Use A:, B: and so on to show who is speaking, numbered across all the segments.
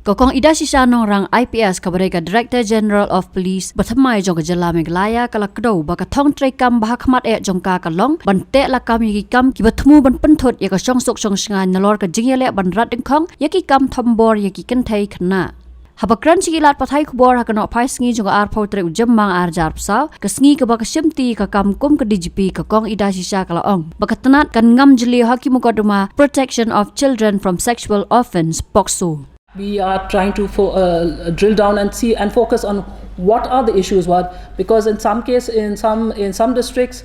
A: ก็กองอิดาชิชานองรัง IPS กับเรก Director General of Police บัทไมจงกะ Jylla เมกลายากะลักโดบักะท่องไตรกรรมบะขมัดจงกากะลองบันเตะละกรรมยกิกรรมกิบัทมูบันปันทดยกะช่องสุกช่องชงานนลอร์กะจิงเยเลบันรัดDyngkhongยกิกรรมThomborยกิKynthei Khmat Habakran sigilat patay kubor hakano pay sngi jong arpaw tre ujamang arjar psaw kasngi ka baka syamti ka kamkum ka DGP ka kong ida sisya kalaong bakatanat kan ngam jili haki mukoduma protection of children from sexual offense POCSO.
B: We are trying to drill down and see and focus on what are the issues, because in some districts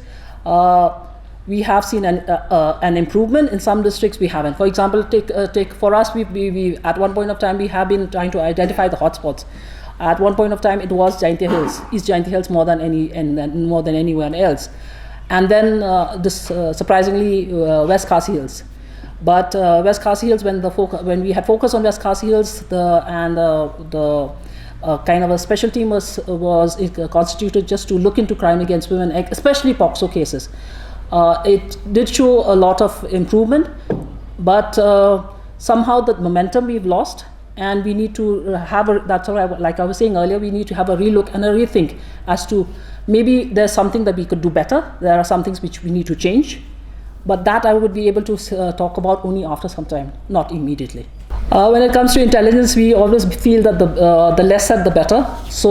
B: we have seen an improvement. In some districts we haven't. For example, take for us, we at one point of time we have been trying to identify the hotspots. At one point of time it was Kynthei Hills, East Kynthei Hills more than anywhere else, and then surprisingly West Khasi Hills. But West Khasi Hills, when we had focused on West Khasi Hills, the kind of a special team was constituted just to look into crime against women, especially POCSO cases. It did show a lot of improvement, but somehow the momentum we've lost, and we need to have that's why, like I was saying earlier, we need to have a relook and a rethink as to maybe there's something that we could do better. There are some things which we need to change, but that I would be able to talk about only after some time, not immediately. When it comes to intelligence, we always feel that the less said the better. So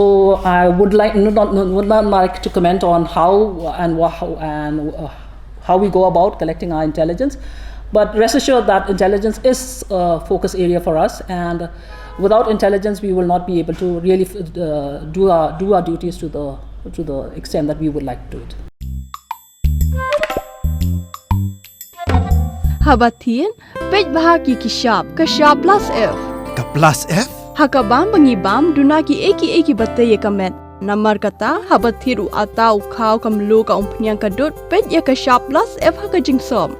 B: I would not like to comment on how we go about collecting our intelligence, but rest assured that intelligence is a focus area for us, and without intelligence we will not be able to really do our duties to the extent that we would like to do it.
C: Habatin pej bahagi kishap kashap plus F
D: ka plus F
C: hakabam bangibam dunaki eki batay kamet namar kata habathiru atau khaw kamlu ka umpnyang kadut pej ya kashap plus F hakajingsom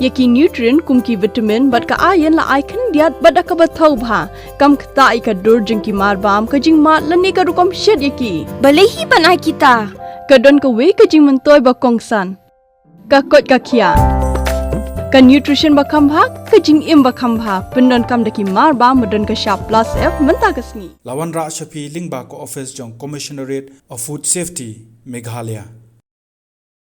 C: yaki nutrient kumki vitamin bat ka iron la icon diat bat akabathau bha kam khta ikadur jingki marbam kajing mat lani ka rukom shed yaki balehi banai kita kadon ka we kajing mentoy bakongsan ka kot ka khia ka nutrition bakam bha kajing im bakam bha pendon kam daki mar ba modon ka sharp plus F menta kasni
D: lawan ra shapi lingba ko office jong commissionerate of food safety Meghalaya